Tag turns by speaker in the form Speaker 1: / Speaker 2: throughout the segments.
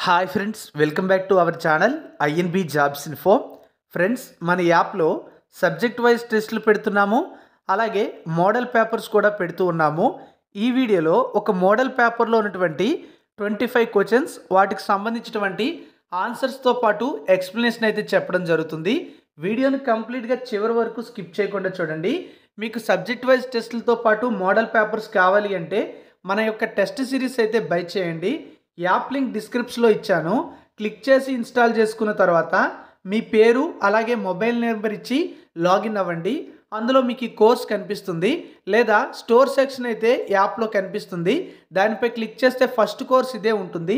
Speaker 1: Hi friends, welcome back to our channel INB jobs info. Friends, మన యాప్లో subject wise టెస్టులు పెడుతున్నాము, అలాగే మోడల్ పేపర్స్ కూడా పెడుతూ ఉన్నాము. ఈ వీడియోలో ఒక మోడల్ పేపర్లో ఉన్నటువంటి 25 క్వశ్చన్స్, వాటికి సంబంధించినటువంటి ఆన్సర్స్తో పాటు ఎక్స్ప్లెనేషన్ అయితే చెప్పడం జరుగుతుంది. వీడియోని కంప్లీట్గా చివరి వరకు స్కిప్ చేయకుండా చూడండి. మీకు సబ్జెక్ట్ వైజ్ టెస్టులతో పాటు మోడల్ పేపర్స్ కావాలి అంటే మన యొక్క టెస్ట్ సిరీస్ అయితే బై చేయండి. యాప్ లింక్ డిస్క్రిప్షన్లో ఇచ్చాను. క్లిక్ చేసి ఇన్స్టాల్ చేసుకున్న తర్వాత మీ పేరు అలాగే మొబైల్ నెంబర్ ఇచ్చి లాగిన్ అవ్వండి. అందులో మీకు ఈ కోర్స్ కనిపిస్తుంది, లేదా స్టోర్ సెక్షన్ అయితే యాప్లో కనిపిస్తుంది. దానిపై క్లిక్ చేస్తే ఫస్ట్ కోర్స్ ఇదే ఉంటుంది.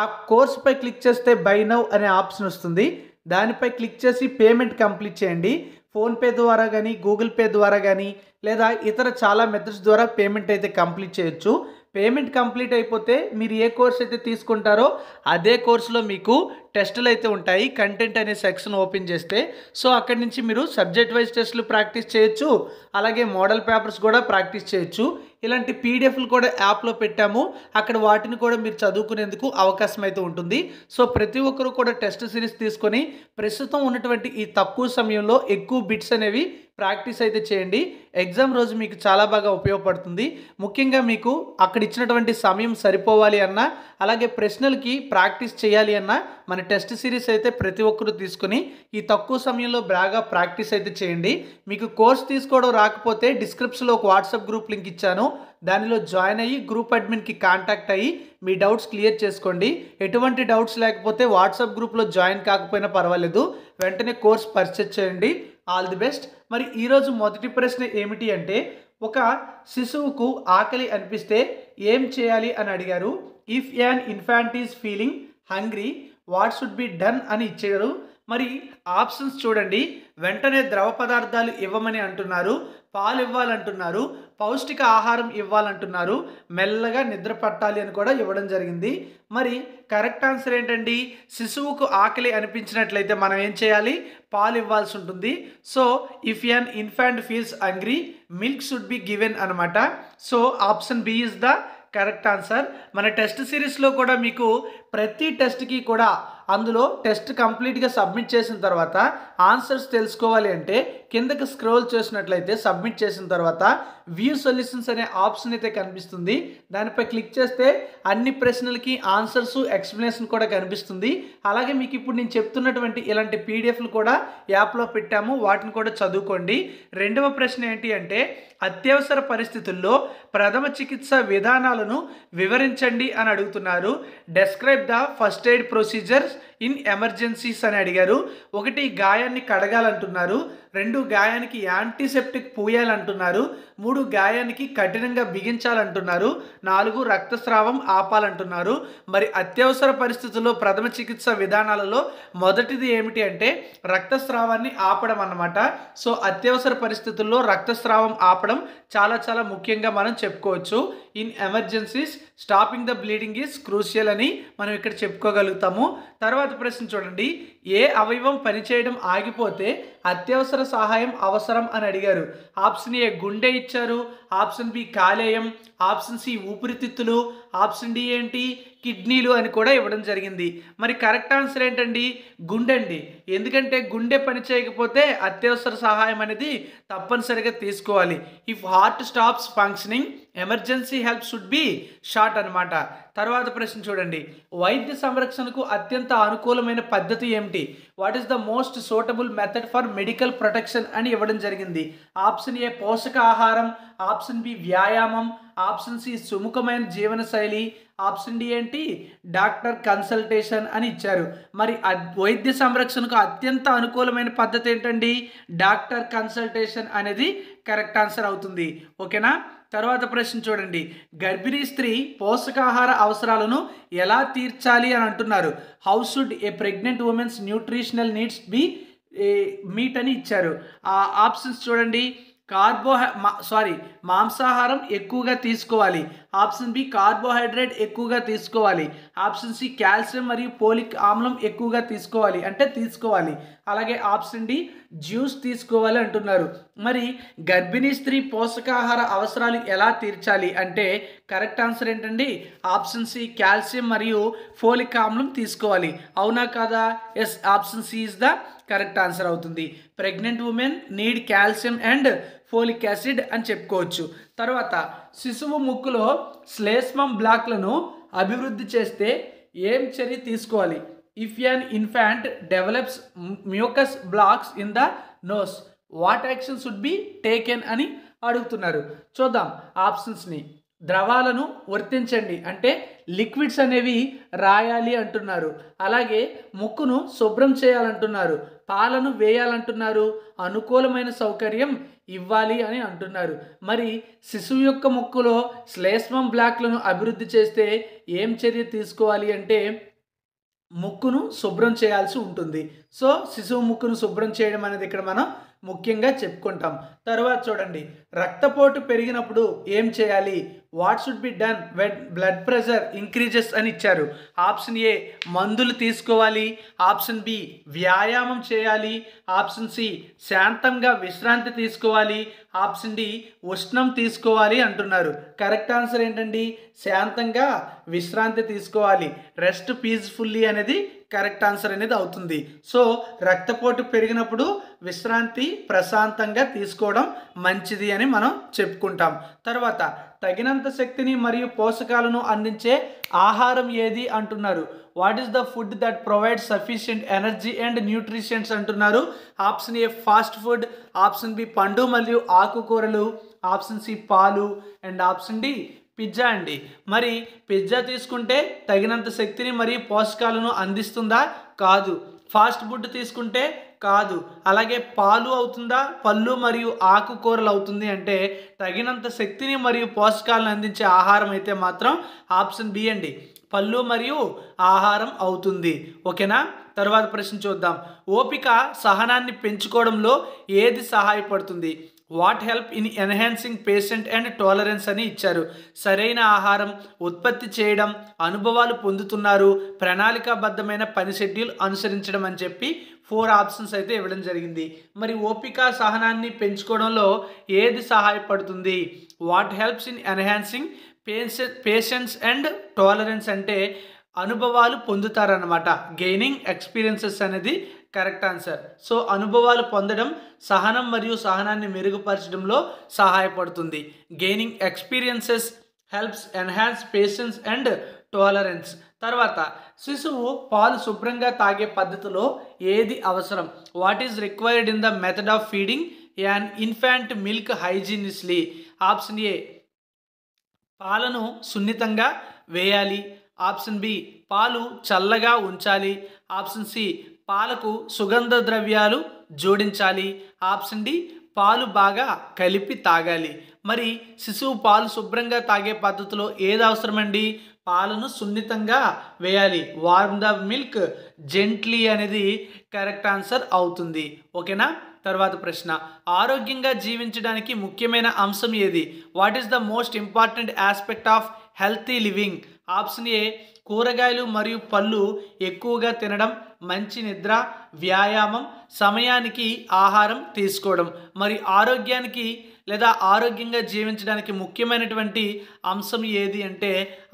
Speaker 1: ఆ కోర్సుపై క్లిక్ చేస్తే బై నౌ అనే ఆప్షన్ వస్తుంది. దానిపై క్లిక్ చేసి పేమెంట్ కంప్లీట్ చేయండి. ఫోన్పే ద్వారా కానీ, గూగుల్ పే ద్వారా కానీ, లేదా ఇతర చాలా మెథడ్స్ ద్వారా పేమెంట్ అయితే కంప్లీట్ చేయొచ్చు. పేమెంట్ కంప్లీట్ అయిపోతే మీరు ఏ కోర్స్ అయితే తీసుకుంటారో అదే కోర్సులో మీకు టెస్టులు అయితే ఉంటాయి. కంటెంట్ అనే సెక్షన్ ఓపెన్ చేస్తే సో అక్కడి నుంచి మీరు సబ్జెక్ట్ వైజ్ టెస్టులు ప్రాక్టీస్ చేయొచ్చు, అలాగే మోడల్ పేపర్స్ కూడా ప్రాక్టీస్ చేయొచ్చు. ఇలాంటి పీడిఎఫ్లు కూడా యాప్లో పెట్టాము, అక్కడ వాటిని కూడా మీరు చదువుకునేందుకు అవకాశం అయితే ఉంటుంది. సో ప్రతి ఒక్కరు కూడా టెస్ట్ సిరీస్ తీసుకొని ప్రస్తుతం ఉన్నటువంటి ఈ తక్కువ సమయంలో ఎక్కువ బిట్స్ అనేవి ప్రాక్టీస్ అయితే చేయండి. ఎగ్జామ్ రోజు మీకు చాలా బాగా ఉపయోగపడుతుంది. ముఖ్యంగా మీకు అక్కడ ఇచ్చినటువంటి సమయం సరిపోవాలి అన్నా, అలాగే ప్రశ్నలకి ప్రాక్టీస్ చేయాలి అన్నా మన టెస్ట్ సిరీస్ అయితే ప్రతి ఒక్కరు తీసుకొని ఈ తక్కువ సమయంలో బాగా ప్రాక్టీస్ అయితే చేయండి. మీకు కోర్స్ తీసుకోవడం రాకపోతే డిస్క్రిప్షన్లో ఒక వాట్సాప్ గ్రూప్ లింక్ ఇచ్చాను. దానిలో జాయిన్ అయ్యి గ్రూప్ అడ్మిన్కి కాంటాక్ట్ అయ్యి మీ డౌట్స్ క్లియర్ చేసుకోండి. ఎటువంటి డౌట్స్ లేకపోతే వాట్సాప్ గ్రూప్లో జాయిన్ కాకపోయినా పర్వాలేదు, వెంటనే కోర్స్ పర్చేజ్ చేయండి. All the best. మరి ఈరోజు మొదటి ప్రశ్న ఏమిటి అంటే, ఒక శిశువుకు ఆకలి అనిపిస్తే ఏం చేయాలి అని అడిగారు. If an infant is feeling hungry what should be done అని ఇచ్చారు. మరి ఆప్షన్స్ చూడండి. వెంటనే ద్రవ పదార్థాలు ఇవ్వమని అంటున్నారు, పాలు ఇవ్వాలంటున్నారు, పౌష్టిక ఆహారం ఇవ్వాలంటున్నారు, మెల్లగా నిద్ర పట్టాలి అని కూడా ఇవ్వడం జరిగింది. మరి కరెక్ట్ ఆన్సర్ ఏంటండి? శిశువుకు ఆకలి అనిపించినట్లయితే మనం ఏం చేయాలి? పాలు ఇవ్వాల్సి ఉంటుంది. So if an infant feels hungry milk should be given అనమాట. So option B is the correct answer. మన టెస్ట్ సిరీస్లో కూడా మీకు ప్రతి టెస్ట్కి కూడా అందులో టెస్ట్ కంప్లీట్గా సబ్మిట్ చేసిన తర్వాత ఆన్సర్స్ తెలుసుకోవాలి అంటే కిందకి స్క్రోల్ చేసినట్లయితే సబ్మిట్ చేసిన తర్వాత వ్యూ సొల్యూషన్స్ అనే ఆప్షన్ అయితే కనిపిస్తుంది. దానిపై క్లిక్ చేస్తే అన్ని ప్రశ్నలకి ఆన్సర్స్, ఎక్స్ప్లెనేషన్ కూడా కనిపిస్తుంది. అలాగే మీకు ఇప్పుడు నేను చెప్తున్నటువంటి ఇలాంటి పీడిఎఫ్లు కూడా యాప్లో పెట్టాము, వాటిని కూడా చదువుకోండి. రెండవ ప్రశ్న ఏంటి అంటే, అత్యవసర పరిస్థితుల్లో ప్రథమ చికిత్స విధానాలను వివరించండి అని అడుగుతున్నారు. Describe the first aid procedures in emergencies అని అడిగారు. 1 గాయాన్ని కడగాలంటున్నారు, 2 గాయానికి యాంటీసెప్టిక్ పూయాలంటున్నారు, 3 గాయానికి కఠినంగా బిగించాలంటున్నారు, 4 రక్తస్రావం ఆపాలంటున్నారు. మరి అత్యవసర పరిస్థితుల్లో ప్రథమ చికిత్స విధానాలలో మొదటిది ఏమిటి అంటే రక్తస్రావాన్ని ఆపడం అన్నమాట. సో అత్యవసర పరిస్థితుల్లో రక్తస్రావం ఆపడం చాలా చాలా ముఖ్యంగా మనం చెప్పుకోవచ్చు. In emergencies stopping the bleeding is crucial అని మనం ఇక్కడ చెప్పుకోగలుగుతాము. తర్వాత ప్రశ్న చూడండి. ఏ అవయవం పనిచేయడం ఆగిపోతే అత్యవసర సహాయం అవసరం అని అడిగారు. ఆప్షన్ ఏ గుండె ఇచ్చారు, ఆప్షన్ బి కాలేయం, ఆప్షన్ సి ఊపిరితిత్తులు, ఆప్షన్ డి ఏంటి కిడ్నీలు అని కూడా ఇవ్వడం జరిగింది. మరి కరెక్ట్ ఆన్సర్ ఏంటండి? గుండె అండి. ఎందుకంటే గుండె పని చేయకపోతే అత్యవసర సహాయం అనేది తప్పనిసరిగా తీసుకోవాలి. If heart stops functioning emergency help should be short అనమాట. తర్వాత ప్రశ్న చూడండి. వైద్య సంరక్షణకు అత్యంత అనుకూలమైన పద్ధతి ఏమిటి? What is the most suitable method for medical protection అని ఇవ్వడం జరిగింది. ఆప్షన్ ఏ పోషక ఆహారం, ఆప్షన్ బి వ్యాయామం, ఆప్షన్ సి సుముఖమైన జీవనశైలి, ఆప్షన్ డి ఏంటి డాక్టర్ కన్సల్టేషన్ అని ఇచ్చారు. మరి వైద్య సంరక్షణకు అత్యంత అనుకూలమైన పద్ధతి ఏంటండి? డాక్టర్ కన్సల్టేషన్ అనేది కరెక్ట్ ఆన్సర్ అవుతుంది. ఓకేనా? తర్వాత ప్రశ్న చూడండి. గర్భిణీ స్త్రీ పోషకాహార అవసరాలను ఎలా తీర్చాలి అని అంటున్నారు. How should A pregnant womens nutritional needs be meet అని ఇచ్చారు. ఆ ఆప్షన్స్ చూడండి. మాంసాహారం ఎక్కువగా తీసుకోవాలి, ఆప్షన్ బి కార్బోహైడ్రేట్ ఎక్కువగా తీసుకోవాలి. ఆప్షన్ సి కాల్షియం మరియు పోలిక్ ఆమ్లం ఎక్కువగా తీసుకోవాలి. అలాగే ఆప్షన్ డి జ్యూస్ తీసుకోవాలి అంటున్నారు. మరి గర్భిణీ స్త్రీ పోషకాహార అవసరాలు ఎలా తీర్చాలి అంటే కరెక్ట్ ఆన్సర్ ఏంటండి? ఆప్షన్ సి కాల్షియం మరియు ఫోలిక్ ఆమ్లం తీసుకోవాలి. అవునా కాదా? Yes, option C is the correct answer అవుతుంది. Pregnant women need calcium and folic acid అని చెప్పుకోవచ్చు. తర్వాత శిశువు ముక్కులో శ్లేష్మం బ్లాక్లను అభివృద్ధి చేస్తే ఏం చర్య తీసుకోవాలి? If an infant develops mucus blocks in the knows what action should be taken అని అడుగుతున్నారు. చూద్దాం ఆప్షన్స్ని. ద్రవాలను వర్తించండి అంటే లిక్విడ్స్ అనేవి రాయాలి అంటున్నారు. అలాగే ముక్కును శుభ్రం చేయాలంటున్నారు. పాలను వేయాలంటున్నారు. అనుకూలమైన సౌకర్యం ఇవ్వాలి అని అంటున్నారు. మరి శిశువు యొక్క ముక్కులో శ్లేష్మం బ్లాక్లను అభివృద్ధి చేస్తే ఏం చర్య తీసుకోవాలి అంటే ముక్కును శుభ్రం చేయాల్సి ఉంటుంది. సో శిశువు ముక్కును శుభ్రం చేయడం అనేది ఇక్కడ మనం ముఖ్యంగా చెప్పుకుంటాం. తర్వాత చూడండి, రక్తపోటు పెరిగినప్పుడు ఏం చేయాలి? What should be done when blood pressure increases అని ఇచ్చారు. ఆప్షన్ ఏ మందులు తీసుకోవాలి. ఆప్షన్ బి వ్యాయామం చేయాలి. ఆప్షన్ సి శాంతంగా విశ్రాంతి తీసుకోవాలి. ఆప్షన్ డి ఉష్ణం తీసుకోవాలి అంటున్నారు. కరెక్ట్ ఆన్సర్ ఏంటండి? శాంతంగా విశ్రాంతి తీసుకోవాలి. రెస్ట్ పీస్ఫుల్లీ అనేది కరెక్ట్ ఆన్సర్ అనేది అవుతుంది. సో రక్తపోటు పెరిగినప్పుడు విశ్రాంతి ప్రశాంతంగా తీసుకోవడం మంచిది అని మనం చెప్పుకుంటాం. తర్వాత తగినంత శక్తిని మరియు పోషకాలను అందించే ఆహారం ఏది అంటున్నారు. What is the food that provide sufficient energy and nutritions అంటున్నారు. Option A fast food, option B పండు మరియు ఆకుకూరలు, ఆప్షన్ సి పాలు అండ్ ఆప్షన్ డి పిజ్జా అండి. మరి పిజ్జా తీసుకుంటే తగినంత శక్తిని మరియు పోషకాలను అందిస్తుందా? కాదు. ఫాస్ట్ ఫుడ్ తీసుకుంటే కాదు. అలాగే పాలు అవుతుందా? పళ్ళు మరియు ఆకుకూరలు అవుతుంది అంటే తగినంత శక్తిని మరియు పోషకాలను అందించే ఆహారం అయితే మాత్రం ఆప్షన్ బి అండి, పళ్ళు మరియు ఆహారం అవుతుంది. ఓకేనా? తర్వాత ప్రశ్న చూద్దాం. ఓపిక సహనాన్ని పెంచుకోవడంలో ఏది సహాయపడుతుంది? What help in enhancing patient and tolerance అని ఇచ్చారు. సరైన ఆహారం, ఉత్పత్తి చేయడం, అనుభవాలు పొందుతున్నారు, ప్రణాళికాబద్ధమైన పని షెడ్యూల్ అనుసరించడం అని చెప్పి 4 ఆప్షన్స్ అయితే ఇవ్వడం జరిగింది. మరి ఓపిక సహనాన్ని పెంచుకోవడంలో ఏది సహాయపడుతుంది? What helps in enhancing patience and tolerance అంటే అనుభవాలు పొందుతారన్నమాట. గెయినింగ్ ఎక్స్పీరియన్సెస్ అనేది కరెక్ట్ ఆన్సర్. సో అనుభవాలు పొందడం సహనం మరియు సహనాన్ని మెరుగుపరచడంలో సహాయపడుతుంది. Gaining experiences helps enhance patience and tolerance. తర్వాత శిశువు పాలు శుభ్రంగా తాగే పద్ధతిలో ఏది అవసరం? What is required in the method of feeding an infant milk hygieniously? Option A పాలను సున్నితంగా వేయాలి. ఆప్షన్ బి పాలు చల్లగా ఉంచాలి. ఆప్షన్ సి పాలకు సుగంధ ద్రవ్యాలు జోడించాలి. ఆప్షన్ డి పాలు బాగా కలిపి తాగాలి. మరి శిశువు పాలు శుభ్రంగా తాగే పద్ధతిలో ఏది అవసరమండి? పాలను సున్నితంగా వేయాలి. వార్మ్ ద మిల్క్ జెంట్లీ అనేది కరెక్ట్ ఆన్సర్ అవుతుంది. ఓకేనా? తర్వాత ప్రశ్న, ఆరోగ్యంగా జీవించడానికి ముఖ్యమైన అంశం ఏది? What is the most important aspect of healthy living? Option A కూరగాయలు మరియు పళ్ళు ఎక్కువగా తినడం, మంచి నిద్ర, వ్యాయామం, సమయానికి ఆహారం తీసుకోవడం. మరి ఆరోగ్యానికి లేదా ఆరోగ్యంగా జీవించడానికి ముఖ్యమైనటువంటి అంశం ఏది అంటే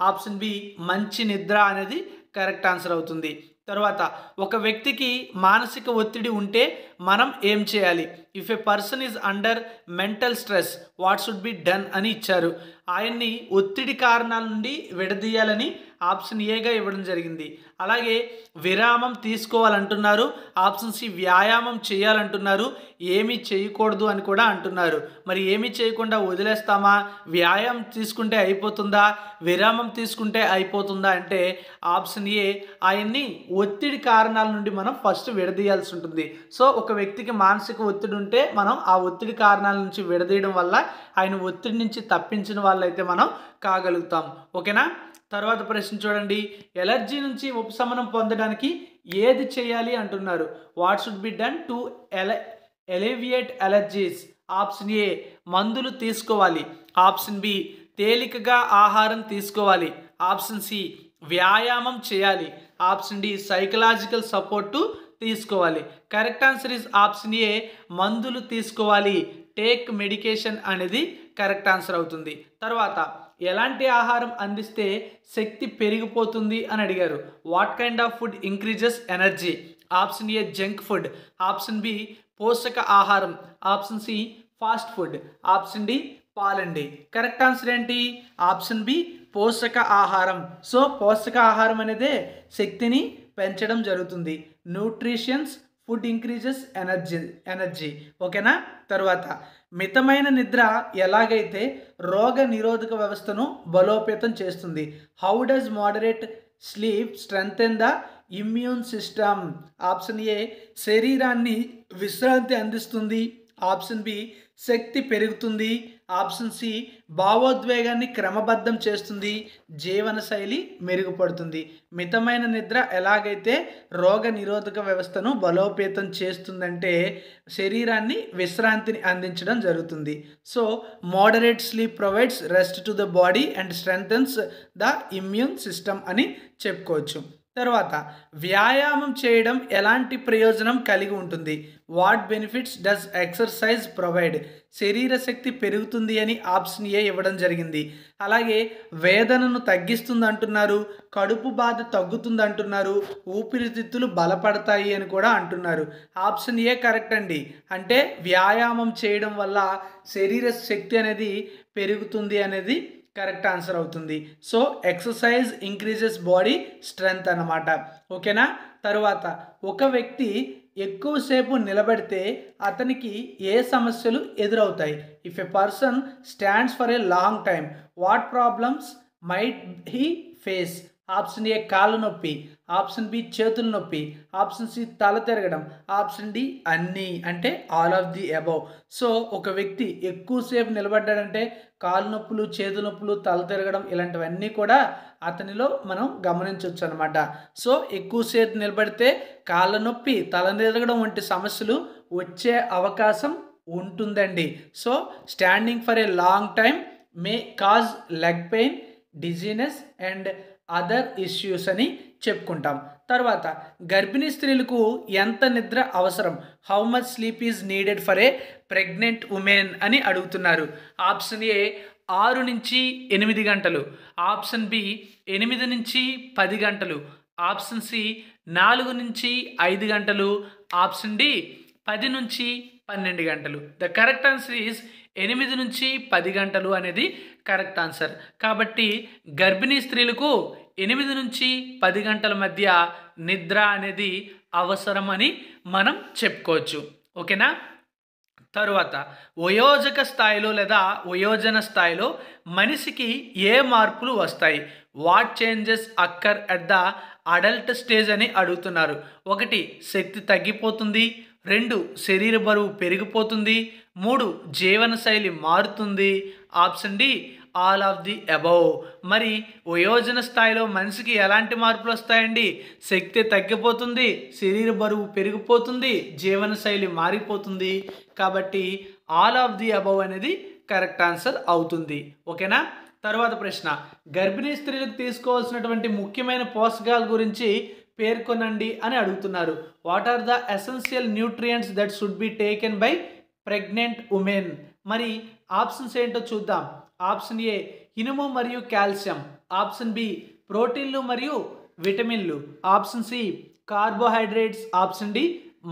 Speaker 1: ఆప్షన్ బి మంచి నిద్ర అనేది కరెక్ట్ ఆన్సర్ అవుతుంది. తర్వాత ఒక వ్యక్తికి మానసిక ఒత్తిడి ఉంటే మనం ఏం చేయాలి? If A person is under mental stress what should be done అని ఇచ్చారు. ఆయన్ని ఒత్తిడి కారణాల నుండి విడదీయాలని ఆప్షన్ ఏగా ఇవ్వడం జరిగింది. అలాగే విరామం తీసుకోవాలంటున్నారు. ఆప్షన్ సి వ్యాయామం చేయాలంటున్నారు. ఏమీ చేయకూడదు అని కూడా అంటున్నారు. మరి ఏమీ చేయకుండా వదిలేస్తామా? వ్యాయామం తీసుకుంటే అయిపోతుందా? విరామం తీసుకుంటే అయిపోతుందా అంటే ఆప్షన్ ఏ ఆయన్ని ఒత్తిడి కారణాల నుండి మనం ఫస్ట్ విడదీయాల్సి ఉంటుంది. సో ఒక వ్యక్తికి మానసిక ఒత్తిడి ఉంటే మనం ఆ ఒత్తిడి కారణాల నుంచి విడదీయడం వల్ల ఆయన ఒత్తిడి నుంచి తప్పించిన వాళ్ళైతే మనం కాగలుగుతాం. ఓకేనా? తర్వాత ప్రశ్న చూడండి, ఎలర్జీ నుంచి ఉపశమనం పొందడానికి ఏది చేయాలి అంటున్నారు. What should be done to alleviate allergies? Option A మందులు తీసుకోవాలి. ఆప్షన్ బి తేలికగా ఆహారం తీసుకోవాలి. ఆప్షన్ సి వ్యాయామం చేయాలి. ఆప్షన్ డి సైకలాజికల్ సపోర్టు తీసుకోవాలి. Correct answer is option A మందులు తీసుకోవాలి. టేక్ మెడికేషన్ అనేది కరెక్ట్ ఆన్సర్ అవుతుంది. తర్వాత ఎలాంటి ఆహారం అందిస్తే శక్తి పెరిగిపోతుంది అని అడిగారు. What kind of food increases energy? Option A junk food. Option B పోషక ఆహారం. Option C fast food. Option D పాలండి. కరెక్ట్ ఆన్సర్ ఏంటి? ఆప్షన్ బి పోషక ఆహారం. సో పోషక ఆహారం అనేదే శక్తిని పెంచడం జరుగుతుంది. న్యూట్రిషన్స్ ఫుడ్ ఇంక్రీజెస్ ఎనర్జీ ఓకేనా. తర్వాత మితమైన నిద్ర ఎలాగైతే రోగ నిరోధక వ్యవస్థను బలోపేతం చేస్తుంది. How does moderate sleep strengthen the immune system? Option A శరీరాన్ని విశ్రాంతి అందిస్తుంది. ఆప్షన్ బి శక్తి పెరుగుతుంది. ఆప్షన్ సి భావోద్వేగాన్ని క్రమబద్ధం చేస్తుంది. జీవనశైలి మెరుగుపడుతుంది. మితమైన నిద్ర ఎలాగైతే రోగ నిరోధక వ్యవస్థను బలోపేతం చేస్తుందంటే శరీరాన్ని విశ్రాంతిని అందించడం జరుగుతుంది. So moderate sleep provides rest to the body and strengthens the immune system అని చెప్పుకోవచ్చు. తర్వాత వ్యాయామం చేయడం ఎలాంటి ప్రయోజనం కలిగి ఉంటుంది? What benefits does exercise provide? శరీర శక్తి పెరుగుతుంది అని ఆప్షన్ ఏ ఇవ్వడం జరిగింది. అలాగే వేదనను తగ్గిస్తుంది అంటున్నారు, కడుపు బాధ తగ్గుతుంది అంటున్నారు, ఊపిరితిత్తులు బలపడతాయి అని కూడా అంటున్నారు. ఆప్షన్ ఏ కరెక్ట్ అండి. అంటే వ్యాయామం చేయడం వల్ల శరీర శక్తి అనేది పెరుగుతుంది అనేది కరెక్ట్ ఆన్సర్ అవుతుంది. So exercise increases body strength అన్నమాట ఓకేనా. తర్వాత ఒక వ్యక్తి ఎక్కువసేపు నిలబడితే అతనికి ఏ సమస్యలు ఎదురవుతాయి? If a person stands for a long time what problems might he face? Option A కాళ్ళ నొప్పి. ఆప్షన్ బి చేతుల నొప్పి. ఆప్షన్ సి తల తిరగడం. ఆప్షన్ డి అన్నీ అంటే all of the above. So ఒక వ్యక్తి ఎక్కువసేపు నిలబడ్డాడంటే కాళ్ళ నొప్పులు, చేతుల నొప్పులు, తల తిరగడం ఇలాంటివన్నీ కూడా అతనిలో మనం గమనించవచ్చు అనమాట. సో ఎక్కువసేపు నిలబడితే కాళ్ళ నొప్పి, తల తిరగడం వంటి సమస్యలు వచ్చే అవకాశం ఉంటుందండి. So standing for a long time may cause leg pain, dizziness and other issues అని చెప్పుకుంటాం. తర్వాత గర్భిణీ స్త్రీలకు ఎంత నిద్ర అవసరం? How much sleep is needed for a pregnant women అని అడుగుతున్నారు. ఆప్షన్ ఏ 6 నుంచి 8 గంటలు. ఆప్షన్ బి 8 నుంచి 10 గంటలు. ఆప్షన్ సి 4 నుంచి 5 గంటలు. ఆప్షన్ డి 10 నుంచి 12 గంటలు. ద కరెక్ట్ ఆన్సర్ ఈజ్ 8 నుంచి 10 గంటలు అనేది కరెక్ట్ ఆన్సర్. కాబట్టి గర్భిణీ స్త్రీలకు 8 నుంచి 10 గంటల మధ్య నిద్ర అనేది అవసరం అని మనం చెప్పుకోవచ్చు ఓకేనా. తరువాత వయోజక స్థాయిలో లేదా వయోజన స్థాయిలో మనిషికి ఏ మార్పులు వస్తాయి? What changes occur at the adult stage అని అడుగుతున్నారు. 1 శక్తి తగ్గిపోతుంది. 2 శరీర బరువు పెరిగిపోతుంది. 3 జీవనశైలి మారుతుంది. Option D all of the above. మరి వయోజన స్థాయిలో మనిషికి ఎలాంటి మార్పులు వస్తాయండి? శక్తి తగ్గిపోతుంది, శరీర బరువు పెరిగిపోతుంది, జీవనశైలి మారిపోతుంది. కాబట్టి ఆల్ ఆఫ్ ది అబౌవ్ అనేది కరెక్ట్ ఆన్సర్ అవుతుంది ఓకేనా. తర్వాత ప్రశ్న, గర్భిణీ స్త్రీలకు తీసుకోవాల్సినటువంటి ముఖ్యమైన పోషకాల గురించి పేర్కొనండి అని అడుగుతున్నారు. What are the essential nutrients that should be taken by pregnant women? మరి ఆప్షన్స్ ఏంటో చూద్దాం. ఆప్షన్ ఏ ఇనుము మరియు కాల్షియం. ఆప్షన్ బి ప్రోటీన్లు మరియు విటమిన్లు. Option C carbohydrates. Option D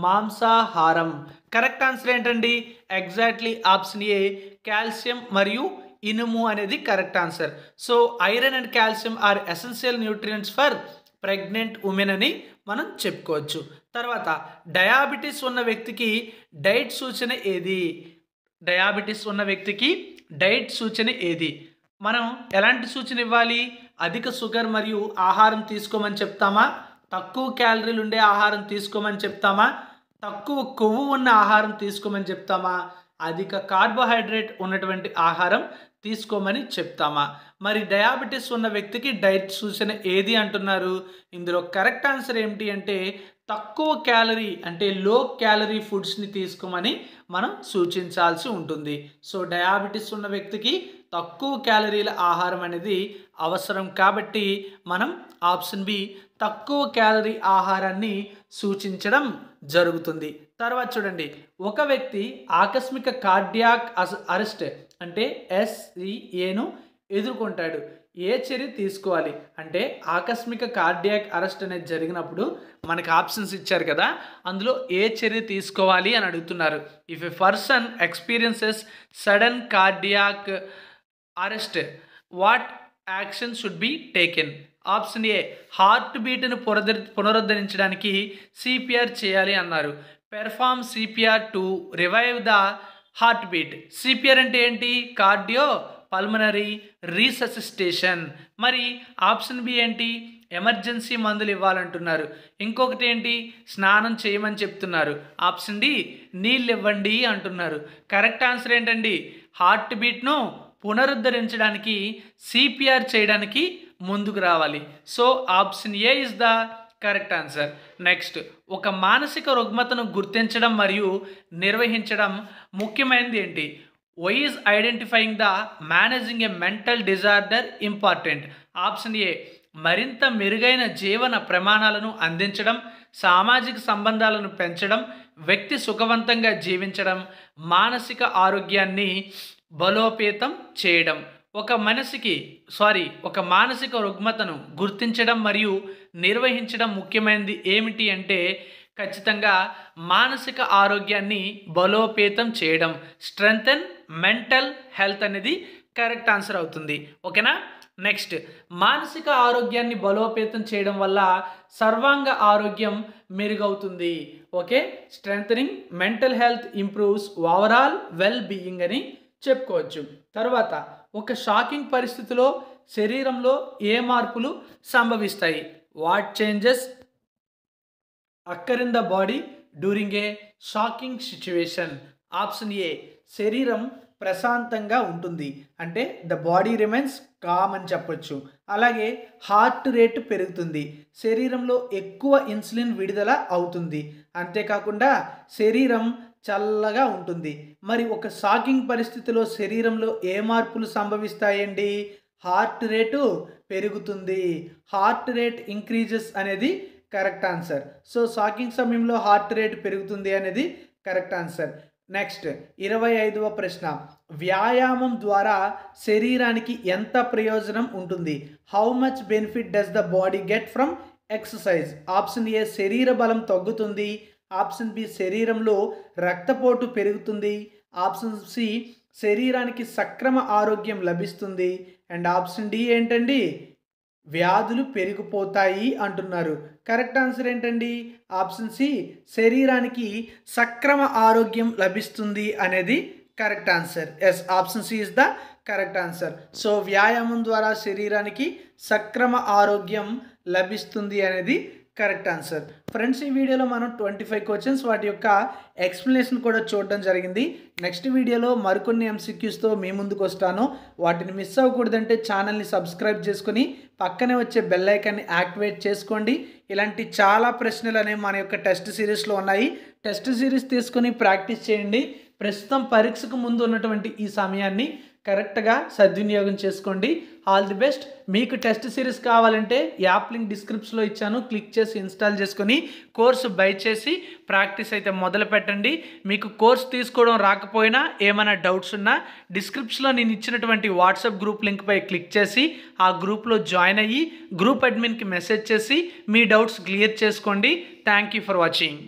Speaker 1: మాంసాహారం. కరెక్ట్ ఆన్సర్ ఏంటండి? ఎగ్జాక్ట్లీ ఆప్షన్ ఏ కాల్షియం మరియు ఇనుము అనేది correct answer. So iron and calcium are essential nutrients for pregnant women అని మనం చెప్పుకోవచ్చు. తర్వాత డయాబెటీస్ ఉన్న వ్యక్తికి డైట్ సూచన ఏది? డయాబెటీస్ ఉన్న వ్యక్తికి డైట్ సూచన ఏది? మనం ఎలాంటి సూచన ఇవ్వాలి? అధిక షుగర్ మరియు ఆహారం తీసుకోమని చెప్తామా? తక్కువ క్యాలరీలు ఉండే ఆహారం తీసుకోమని చెప్తామా? తక్కువ కొవ్వు ఉన్న ఆహారం తీసుకోమని చెప్తామా? అధిక కార్బోహైడ్రేట్ ఉన్నటువంటి ఆహారం తీసుకోమని చెప్తామా? మరి డయాబెటీస్ ఉన్న వ్యక్తికి డైట్ సూచన ఏది అంటున్నారు? ఇందులో కరెక్ట్ ఆన్సర్ ఏమిటి అంటే తక్కువ క్యాలరీ అంటే లో క్యాలరీ ఫుడ్స్ని తీసుకోమని మనం సూచించాల్సి ఉంటుంది. సో డయాబెటీస్ ఉన్న వ్యక్తికి తక్కువ క్యాలరీల ఆహారం అనేది అవసరం కాబట్టి మనం ఆప్షన్ బి తక్కువ క్యాలరీ ఆహారాన్ని సూచించడం జరుగుతుంది. తర్వాత చూడండి, ఒక వ్యక్తి ఆకస్మిక కార్డియాక్ అరెస్ట్ అంటే SCAను ఎదుర్కొంటాడు. ఏ చర్య తీసుకోవాలి అంటే ఆకస్మిక కార్డియాక్ అరెస్ట్ అనేది జరిగినప్పుడు మనకి ఆప్షన్స్ ఇచ్చారు కదా, అందులో ఏ చర్య తీసుకోవాలి అని అడుగుతున్నారు. If a person experiences sudden cardiac arrest what action should be taken? Option A heart బీట్ను పునరుద్ధరించడానికి CPR చేయాలి అన్నారు. Perform CPR to revive the heart beat. CPR అంటే ఏంటి? Cardio pulmonary resuscitation. మరి ఆప్షన్ బి ఏంటి? ఎమర్జెన్సీ మందులు ఇవ్వాలంటున్నారు. ఇంకొకటి ఏంటి? స్నానం చేయమని చెప్తున్నారు. ఆప్షన్ డి నీళ్ళు ఇవ్వండి అంటున్నారు. కరెక్ట్ ఆన్సర్ ఏంటండి? హార్ట్ బీట్ను పునరుద్ధరించడానికి CPR చేయడానికి ముందుకు రావాలి. So option A is the correct answer. Next, ఒక మానసిక రుగ్మతను గుర్తించడం మరియు నిర్వహించడం ముఖ్యమైనది ఏంటి? Why is identifying the managing a mental disorder important? Option A మరింత మెరుగైన జీవన ప్రమాణాలను అందించడం, సామాజిక సంబంధాలను పెంచడం, వ్యక్తి సుఖవంతంగా జీవించడం, మానసిక ఆరోగ్యాన్ని బలోపేతం చేయడం. ఒక మానసిక రుగ్మతను గుర్తించడం మరియు నిర్వహించడం ముఖ్యమైనది ఏమిటి అంటే ఖచ్చితంగా మానసిక ఆరోగ్యాన్ని బలోపేతం చేయడం, స్ట్రెంగ్తెన్ మెంటల్ హెల్త్ అనేది కరెక్ట్ ఆన్సర్ అవుతుంది. ఓకేనా? నెక్స్ట్, మానసిక ఆరోగ్యాన్ని బలోపేతం చేయడం వల్ల సర్వాంగ ఆరోగ్యం మెరుగవుతుంది. Okay, strengthening mental health improves overall well being అని చెప్పుకోవచ్చు. తర్వాత, ఒక షాకింగ్ పరిస్థితిలో శరీరంలో ఏ మార్పులు సంభవిస్తాయి? What changes అక్కర్ in the body during a shocking situation? Option A శరీరం ప్రశాంతంగా ఉంటుంది అంటే ద బాడీ రిమైన్స్ కామ్ అని చెప్పొచ్చు. అలాగే హార్ట్ రేట్ పెరుగుతుంది, శరీరంలో ఎక్కువ ఇన్సులిన్ విడుదల అవుతుంది, అంతేకాకుండా శరీరం చల్లగా ఉంటుంది. మరి ఒక షాకింగ్ పరిస్థితిలో శరీరంలో ఏ మార్పులు సంభవిస్తాయండి? హార్ట్ రేటు పెరుగుతుంది, హార్ట్ రేట్ ఇంక్రీజెస్ అనేది కరెక్ట్ ఆన్సర్. సో షాకింగ్ సమయంలో హార్ట్ రేట్ పెరుగుతుంది అనేది కరెక్ట్ ఆన్సర్. నెక్స్ట్ 25వ ప్రశ్న, వ్యాయామం ద్వారా శరీరానికి ఎంత ప్రయోజనం ఉంటుంది? How much benefit does the body get from exercise? Option A శరీర బలం తగ్గుతుంది, ఆప్షన్ బి శరీరంలో రక్తపోటు పెరుగుతుంది, ఆప్షన్ సి శరీరానికి సక్రమ ఆరోగ్యం లభిస్తుంది, అండ్ ఆప్షన్ డి ఏంటండి? వ్యాధులు పెరిగిపోతాయి అంటున్నారు. కరెక్ట్ ఆన్సర్ ఏంటండి? ఆప్షన్ సి శరీరానికి సక్రమ ఆరోగ్యం లభిస్తుంది అనేది correct answer. Yes, option C is the correct answer. So వ్యాయామం ద్వారా శరీరానికి సక్రమ ఆరోగ్యం లభిస్తుంది అనేది కరెక్ట్ ఆన్సర్. ఫ్రెండ్స్, ఈ వీడియోలో మనం 25 క్వశ్చన్స్ వాటి యొక్క ఎక్స్ప్లెనేషన్ కూడా చూడడం జరిగింది. నెక్స్ట్ వీడియోలో మరికొన్ని MCQస్తో మీ ముందుకు వస్తాను. వాటిని మిస్ అవ్వకూడదంటే ఛానల్ని సబ్స్క్రైబ్ చేసుకొని పక్కనే వచ్చే బెల్ ఐకాన్ని యాక్టివేట్ చేసుకోండి. ఇలాంటి చాలా ప్రశ్నలు అనేవి మన యొక్క టెస్ట్ సిరీస్లో ఉన్నాయి. టెస్ట్ సిరీస్ తీసుకొని ప్రాక్టీస్ చేయండి. ప్రస్తుతం పరీక్షకు ముందు ఉన్నటువంటి ఈ సమయాన్ని కరెక్ట్గా సద్వినియోగం చేసుకోండి. All the best. మీకు టెస్ట్ సిరీస్ కావాలంటే యాప్ లింక్ డిస్క్రిప్షన్లో ఇచ్చాను, క్లిక్ చేసి ఇన్స్టాల్ చేసుకొని కోర్సు బై చేసి ప్రాక్టీస్ అయితే మొదలు పెట్టండి. మీకు కోర్సు తీసుకోవడం రాకపోయినా ఏమైనా డౌట్స్ ఉన్నా డిస్క్రిప్షన్లో నేను ఇచ్చినటువంటి వాట్సాప్ గ్రూప్ లింక్పై క్లిక్ చేసి ఆ గ్రూప్లో జాయిన్ అయ్యి గ్రూప్ అడ్మిన్కి మెసేజ్ చేసి మీ డౌట్స్ క్లియర్ చేసుకోండి. Thank you for watching.